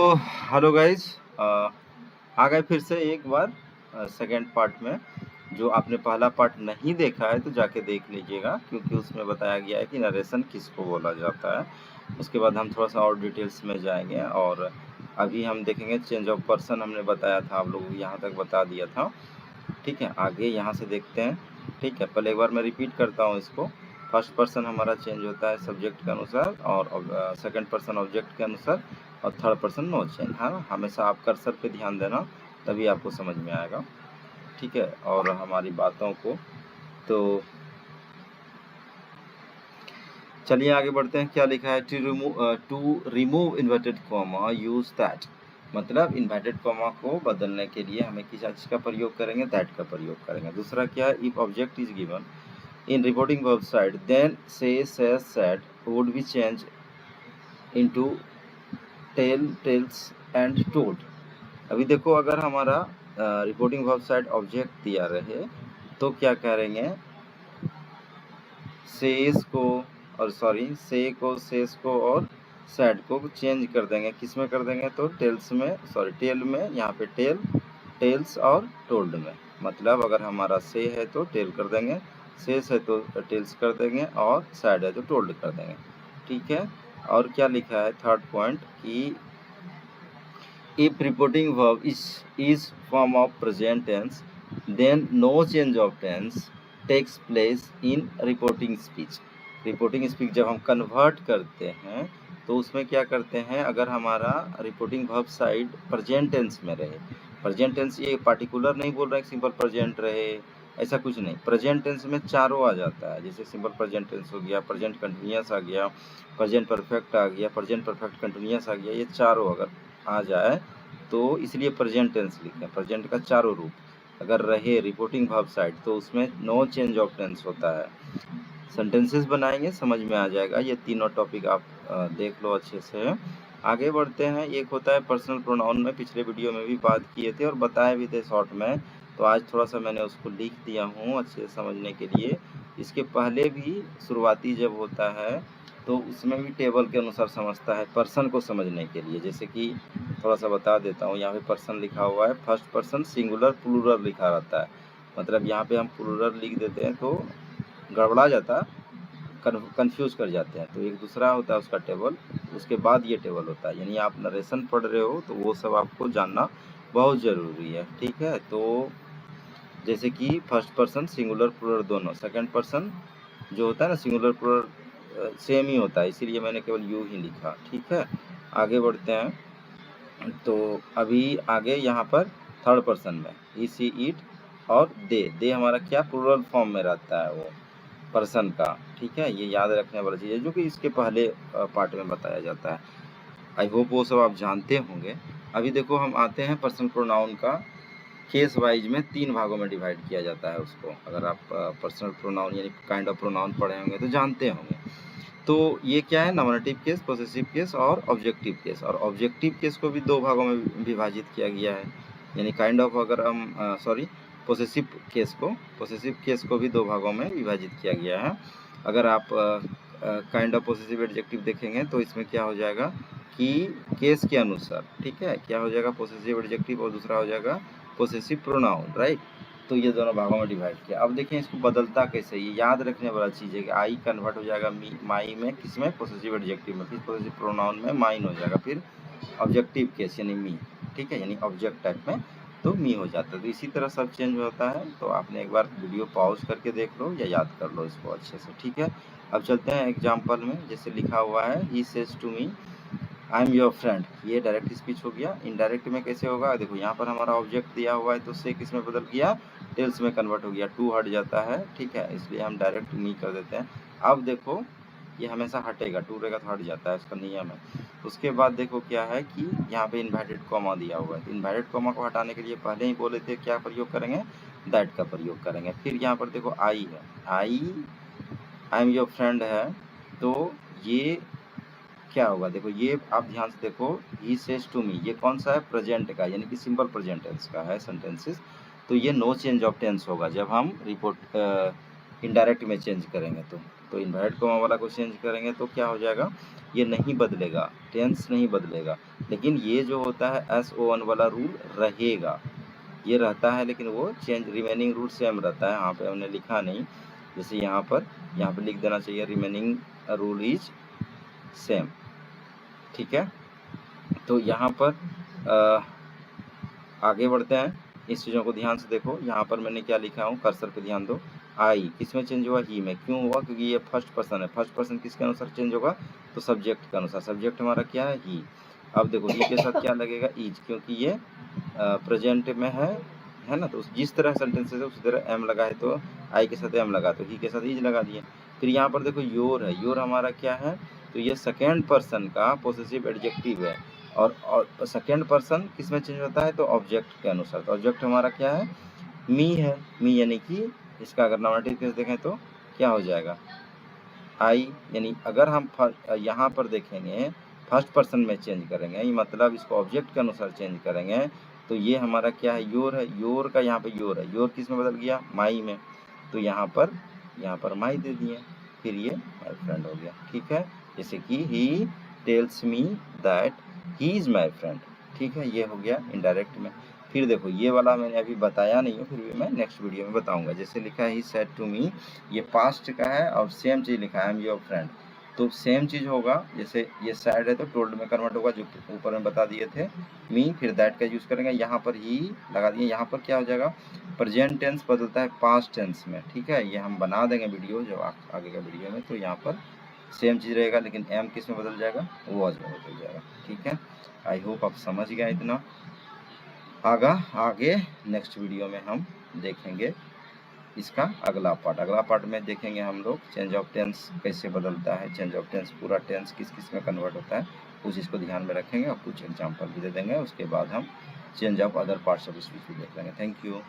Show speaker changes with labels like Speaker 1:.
Speaker 1: Hello guys, आ गए फिर से एक बार सेकंड पार्ट में। जो आपने पहला पार्ट नहीं देखा है तो जाके देख लीजिएगा, क्योंकि उसमें बताया गया है कि नरेशन किसको बोला जाता है। उसके बाद हम थोड़ा सा और डिटेल्स में जाएंगे और अभी हम देखेंगे चेंज ऑफ पर्सन। हमने बताया था, आप लोगों को यहाँ तक बता दिया था। ठीक है, आगे यहाँ से देखते हैं। ठीक है, पहले एक बार मैं रिपीट करता हूँ इसको। फर्स्ट पर्सन हमारा चेंज होता है सब्जेक्ट के अनुसार, और सेकंड पर्सन ऑब्जेक्ट के अनुसार, और थर्ड पर्सन नो चेंज। हाँ, हमेशा आप कर्सर पे ध्यान देना, तभी आपको समझ में आएगा। ठीक है, और हमारी बातों को तो चलिए आगे बढ़ते हैं। क्या लिखा है? To remove inverted comma use that. मतलब इन्वर्टेड कॉमा को बदलने के लिए हमें किस चीज का प्रयोग करेंगे? दैट का प्रयोग करेंगे। दूसरा क्या है? If object is given in reporting verb side, then say, says, said would be changed into tell, tells and told। अभी देखो, अगर हमारा रिपोर्टिंग वर्ब साइड ऑब्जेक्ट दिया रहे तो क्या करेंगे? सेस को और से को, सेस को और सैड को चेंज कर देंगे। किस में कर देंगे? तो टेल्स में, टेल में। यहाँ पे टेल, टेल्स और टोल्ड में। मतलब अगर हमारा से है तो टेल कर देंगे, सेस है तो टेल्स कर देंगे, और सैड है तो टोल्ड कर देंगे। ठीक है, और क्या लिखा है थर्ड पॉइंट कि if reporting verb is form of present tense, then no change of tense takes place in reporting speech। Reporting speech जब हम कन्वर्ट करते हैं तो उसमें क्या करते हैं? अगर हमारा reporting verb side present tense में रहे, प्रेजेंट टेंस ये पार्टिकुलर नहीं बोल रहे हैं सिंपल प्रेजेंट रहे, ऐसा कुछ नहीं। प्रेजेंट टेंस में चारों आ जाता है, जैसे सिंपल प्रेजेंट टेंस हो गया, प्रेजेंट कंटिन्यूअस आ गया, प्रेजेंट परफेक्ट आ गया, प्रेजेंट परफेक्ट कंटिन्यूअस आ गया। ये चारों अगर आ जाए तो इसलिए प्रेजेंट टेंस लिखते हैं। प्रेजेंट का चारों रूप अगर रहे रिपोर्टिंग वर्ब साइड तो उसमें नो चेंज ऑफ टेंस होता है। सेंटेंसेस बनाएंगे, समझ में आ जाएगा। ये तीनों टॉपिक आप देख लो अच्छे से। आगे बढ़ते हैं। एक होता है पर्सनल प्रोनाउन में, पिछले वीडियो में भी बात किए थे और बताए भी थे शॉर्ट में, तो आज थोड़ा सा मैंने उसको लिख दिया हूँ अच्छे से समझने के लिए। इसके पहले भी शुरुआती जब होता है तो उसमें भी टेबल के अनुसार समझता है पर्सन को समझने के लिए। जैसे कि थोड़ा सा बता देता हूँ, यहाँ पे पर्सन लिखा हुआ है, फर्स्ट पर्सन सिंगुलर प्लूरल लिखा रहता है। मतलब यहाँ पे हम प्लूरल लिख देते हैं तो गड़बड़ा जाता, कंफ्यूज कर जाते हैं। तो एक दूसरा होता है उसका टेबल, उसके बाद ये टेबल होता है। यानी आप नरेशन पढ़ रहे हो तो वो सब आपको जानना बहुत ज़रूरी है। ठीक है, तो जैसे कि फर्स्ट पर्सन सिंगुलर प्लूरल दोनों, सेकंड पर्सन जो होता है ना सिंगुलर प्लूरल सेम ही होता है, इसीलिए मैंने केवल यू ही लिखा। ठीक है, आगे बढ़ते हैं। तो अभी आगे यहाँ पर थर्ड पर्सन में ही, सी, इट और दे हमारा क्या प्लूरल फॉर्म में रहता है वो पर्सन का। ठीक है, ये याद रखने वाली चीज़ है जो कि इसके पहले पार्ट में बताया जाता है। आई होप वो सब आप जानते होंगे। अभी देखो हम आते हैं पर्सनल प्रोनाउन का केस वाइज में 3 भागों में डिवाइड किया जाता है उसको। अगर आप पर्सनल प्रोनाउन यानी काइंड ऑफ प्रोनाउन पढ़े होंगे तो जानते होंगे। तो ये क्या है? नॉमिनेटिव केस, पोसेसिव केस और ऑब्जेक्टिव केस। और ऑब्जेक्टिव केस को भी 2 भागों में विभाजित किया गया है। यानी काइंड ऑफ, अगर हम पोसेसिव केस को भी 2 भागों में विभाजित किया गया है। अगर आप काइंड ऑफ पोसेसिव एडजेक्टिव देखेंगे तो इसमें क्या हो जाएगा कि केस के अनुसार, ठीक है, क्या हो जाएगा? पोसेसिव एडजेक्टिव, और दूसरा हो जाएगा पोसेसिव प्रोनाउन, राइट। तो ये दोनों भागों में डिवाइड किया। अब देखें इसको बदलता कैसे, ये याद रखने वाला चीज़ है कि आई कन्वर्ट हो जाएगा माई में, किसमें? पोसेसिव एडजेक्टिव में। फिर पोसेसिव प्रोनाउन में माइन हो जाएगा, फिर ऑब्जेक्टिव केस यानी मी। ठीक है, यानी ऑब्जेक्ट टाइप में तो मी हो जाता है। तो इसी तरह सब चेंज होता है। तो आपने एक बार वीडियो पॉज करके देख लो या याद कर लो इसको अच्छे से। ठीक है, अब चलते हैं एग्जाम्पल में। जैसे लिखा हुआ है ही says to me I am your friend, ये डायरेक्ट स्पीच हो गया। इनडायरेक्ट में कैसे होगा? देखो यहाँ पर हमारा ऑब्जेक्ट दिया हुआ है तो से किस में बदल गया? टेल्स में कन्वर्ट हो गया, टू हट जाता है। ठीक है, इसलिए हम डायरेक्ट मी कर देते हैं। अब देखो ये हमेशा हटेगा, टू रहेगा तो हट जाता है, इसका नियम है। उसके बाद देखो क्या है कि यहाँ पे इन्वर्टेड कॉमा दिया हुआ है, तो इन्वर्टेड कॉमा को हटाने के लिए पहले ही बोले थे क्या प्रयोग करेंगे? दैट का प्रयोग करेंगे। फिर यहाँ पर देखो आई है, आई एम योर फ्रेंड है, तो ये क्या होगा? देखो ये आप ध्यान से देखो, ही सेज टू मी, ये कौन सा है? प्रेजेंट का, यानी कि सिंपल प्रेजेंट टेंस का है सेंटेंसेस। तो ये नो चेंज ऑफ टेंस होगा जब हम रिपोर्ट इनडायरेक्ट में चेंज करेंगे तो। तो इन्वर्ट कोमा वाला को चेंज करेंगे तो क्या हो जाएगा, ये नहीं बदलेगा, टेंस नहीं बदलेगा, लेकिन ये जो होता है SO1 वाला रूल रहेगा, ये रहता है, लेकिन वो चेंज रिमेनिंग रूल सेम रहता है। यहाँ पे हमने लिखा नहीं, जैसे यहाँ पर लिख देना चाहिए रिमेनिंग रूल इज सेम, ठीक है। तो यहाँ पर आगे बढ़ते हैं, इस चीज़ों को ध्यान से देखो। यहाँ पर मैंने क्या लिखा हूँ, कर्सर पे ध्यान दो। आई किस में चेंज हुआ, ही में। क्यों हुआ, क्योंकि ये फर्स्ट पर्सन है, फर्स्ट पर्सन किसके अनुसार चेंज होगा, तो सब्जेक्ट के अनुसार। सब्जेक्ट हमारा क्या है, ही। अब देखो ही के साथ क्या लगेगा, इज, क्योंकि ये प्रेजेंट में है ना, तो जिस तरह सेंटेंसेस है उसी तरह एम लगा है, तो आई के साथ एम लगा, तो ही के साथ इज लगा दिए। फिर यहाँ पर देखो योर है, योर हमारा क्या है, तो ये सेकेंड पर्सन का पोसेसिव एडजेक्टिव है, और सेकेंड पर्सन किस में चेंज होता है, तो ऑब्जेक्ट के अनुसार। तो ऑब्जेक्ट हमारा क्या है, मी है, मी, यानी कि इसका अगर नॉमिनेटिव केस देखें तो क्या हो जाएगा, आई, यानी अगर हम यहाँ पर देखेंगे फर्स्ट पर्सन में चेंज करेंगे, ये मतलब इसको ऑब्जेक्ट के अनुसार चेंज करेंगे, तो ये हमारा क्या है, योर है, योर का यहाँ पे योर है, योर किस में बदल गया, माई में, तो यहाँ पर माई दे दिए, फिर ये माई फ्रेंड हो गया, ठीक है। जैसे कि he tells me that he is my friend, ठीक है, ये हो गया इनडायरेक्ट में। फिर देखो ये वाला मैंने अभी बताया नहीं हूँ, फिर भी मैं नेक्स्ट वीडियो में बताऊंगा। जैसे लिखा है ही सेड टू मी, ये पास्ट का है, और सेम चीज़ लिखा है आई एम योर फ्रेंड, तो सेम चीज़ होगा। जैसे ये सैड है तो टोल्ड में कन्वर्ट होगा, जो ऊपर में बता दिए थे, मी, फिर दैट का यूज़ करेंगे, यहाँ पर ही लगा दिए, यहाँ पर क्या हो जाएगा, प्रेजेंट टेंस बदलता है पास्ट टेंस में, ठीक है। ये हम बना देंगे वीडियो जो आगे का वीडियो में, तो यहाँ पर सेम चीज़ रहेगा, लेकिन एम किस में बदल जाएगा, वॉज में बदल जाएगा, ठीक है। आई होप आप समझ गए इतना। आगे नेक्स्ट वीडियो में हम देखेंगे इसका अगला पार्ट में देखेंगे हम लोग चेंज ऑफ टेंस कैसे बदलता है, चेंज ऑफ टेंस पूरा टेंस किस किस में कन्वर्ट होता है, उस चीज़ को ध्यान में रखेंगे और कुछ एग्जाम्पल भी दे देंगे। उसके बाद हम change of other parts of speech भी देख लेंगे। Thank you.